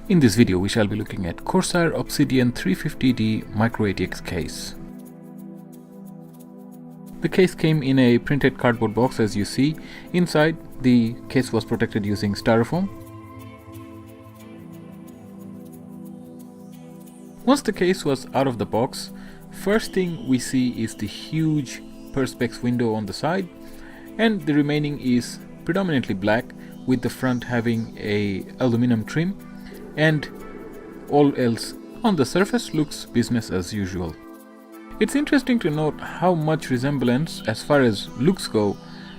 In this video we shall be looking at Corsair Obsidian 350D Micro ATX case. The case came in a printed cardboard box, as you see. Inside, the case was protected using styrofoam. Once the case was out of the box, first thing we see is the huge perspex window on the side, and the remaining is predominantly black, with the front having a aluminum trim, and all else on the surface looks business as usual. It's interesting to note how much resemblance as far as looks go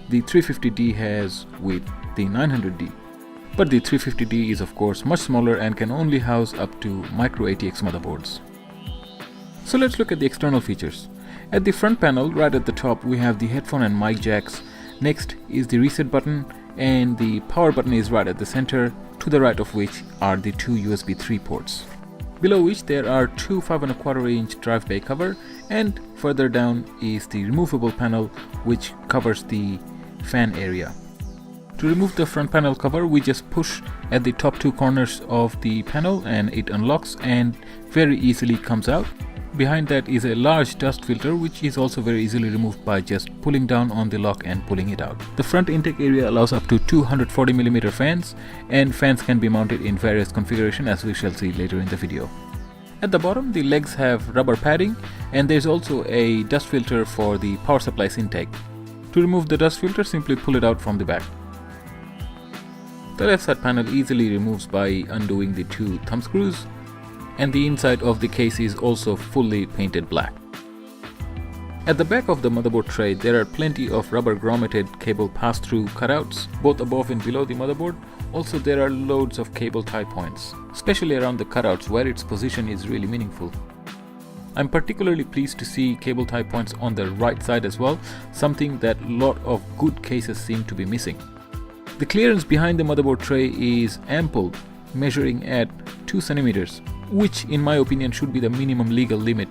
the 350D has with the 900D. But the 350D is of course much smaller and can only house up to micro ATX motherboards. So let's look at the external features. At the front panel, right at the top, we have the headphone and mic jacks. Next is the reset button, and the power button is right at the center, to the right of which are the two USB 3 ports. Below which there are two 5¼ inch drive bay cover, and further down is the removable panel which covers the fan area. To remove the front panel cover, we just push at the top two corners of the panel and it unlocks and very easily comes out. Behind that is a large dust filter which is also very easily removed by just pulling down on the lock and pulling it out. The front intake area allows up to 240mm fans, and fans can be mounted in various configurations, as we shall see later in the video. At the bottom, the legs have rubber padding, and there's also a dust filter for the power supply's intake. To remove the dust filter, simply pull it out from the back. The left side panel easily removes by undoing the two thumb screws, and the inside of the case is also fully painted black. At the back of the motherboard tray, there are plenty of rubber grommeted cable pass-through cutouts, both above and below the motherboard. Also, there are loads of cable tie points, especially around the cutouts where its position is really meaningful. I'm particularly pleased to see cable tie points on the right side as well, something that a lot of good cases seem to be missing. The clearance behind the motherboard tray is ample, measuring at 2 cm, which in my opinion should be the minimum legal limit.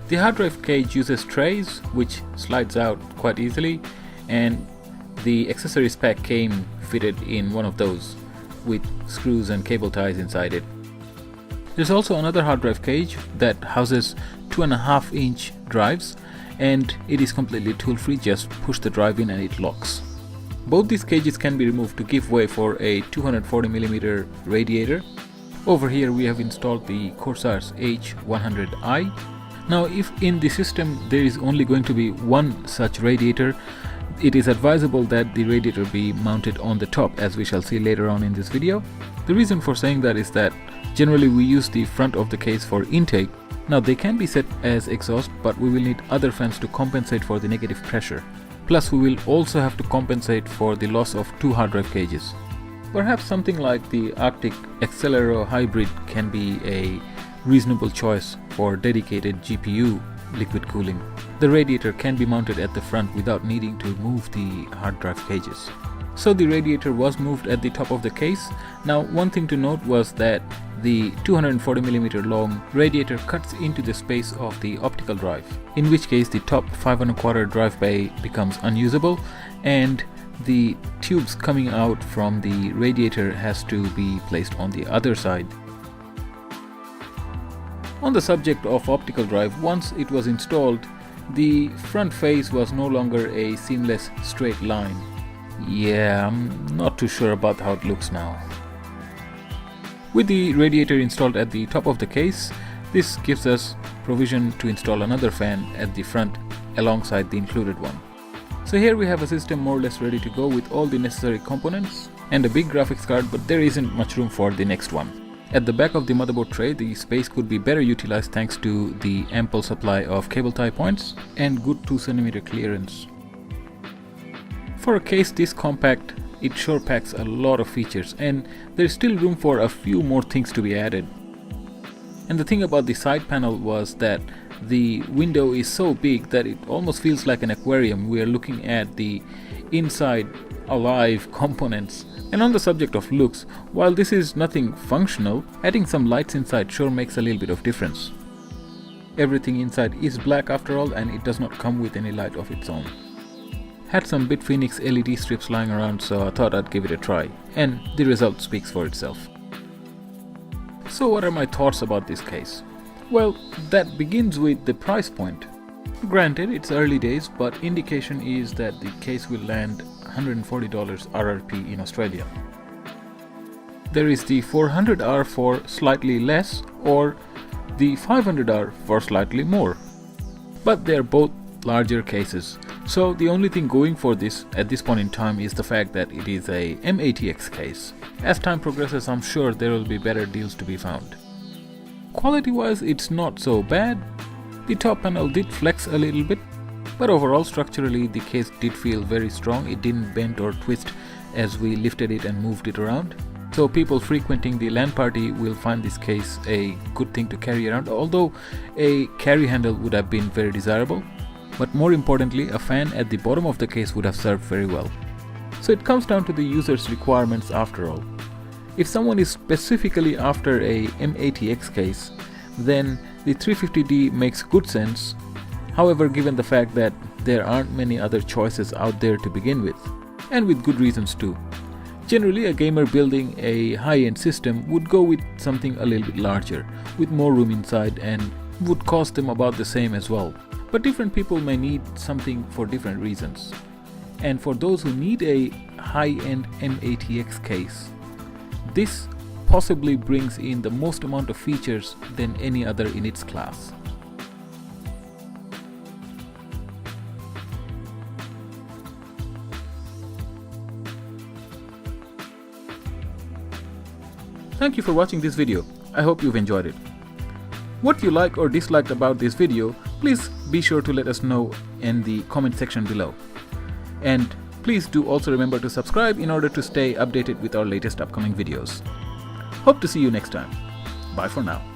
The hard drive cage uses trays which slides out quite easily, and the accessories pack came fitted in one of those with screws and cable ties inside it. There's also another hard drive cage that houses 2.5 inch drives, and it is completely tool free. Just push the drive in and it locks. Both these cages can be removed to give way for a 240mm radiator. Over here we have installed the Corsair's H100i. Now, if in the system there is only going to be one such radiator, it is advisable that the radiator be mounted on the top, as we shall see later on in this video. The reason for saying that is that generally we use the front of the case for intake. Now, they can be set as exhaust, but we will need other fans to compensate for the negative pressure. Plus, we will also have to compensate for the loss of two hard drive cages. Perhaps something like the Arctic Accelero Hybrid can be a reasonable choice for dedicated GPU liquid cooling. The radiator can be mounted at the front without needing to move the hard drive cages. So the radiator was moved at the top of the case. Now, one thing to note was that the 240mm long radiator cuts into the space of the optical drive, in which case the top 5¼ drive bay becomes unusable, and the tubes coming out from the radiator has to be placed on the other side. On the subject of optical drive, once it was installed, the front face was no longer a seamless straight line. Yeah, I'm not too sure about how it looks now. With the radiator installed at the top of the case, this gives us provision to install another fan at the front alongside the included one. So here we have a system more or less ready to go with all the necessary components and a big graphics card, but there isn't much room for the next one. At the back of the motherboard tray, the space could be better utilized thanks to the ample supply of cable tie points and good 2 cm clearance. For a case this compact, it sure packs a lot of features, and there's still room for a few more things to be added. And the thing about the side panel was that the window is so big that it almost feels like an aquarium. We are looking at the inside alive components. And on the subject of looks, while this is nothing functional, adding some lights inside sure makes a little bit of difference. Everything inside is black after all, and it does not come with any light of its own. Had some BitPhoenix LED strips lying around, so I thought I'd give it a try, and the result speaks for itself. So what are my thoughts about this case? Well, that begins with the price point. Granted, it's early days, but indication is that the case will land $140 RRP in Australia. There is the 400R for slightly less or the 500R for slightly more. But they are both larger cases. So the only thing going for this at this point in time is the fact that it is a mATX case. As time progresses, I'm sure there will be better deals to be found. Quality wise, it's not so bad. The top panel did flex a little bit, but overall structurally the case did feel very strong. It didn't bend or twist as we lifted it and moved it around. So people frequenting the LAN party will find this case a good thing to carry around, although a carry handle would have been very desirable. But more importantly, a fan at the bottom of the case would have served very well. So it comes down to the user's requirements after all. If someone is specifically after a mATX case, then the 350D makes good sense. However, given the fact that there aren't many other choices out there to begin with, and with good reasons too. Generally, a gamer building a high-end system would go with something a little bit larger, with more room inside, and would cost them about the same as well. But different people may need something for different reasons. And for those who need a high-end mATX case, this possibly brings in the most amount of features than any other in its class. Thank you for watching this video. I hope you've enjoyed it. What you like or disliked about this video, please be sure to let us know in the comment section below. And please do also remember to subscribe in order to stay updated with our latest upcoming videos. Hope to see you next time. Bye for now.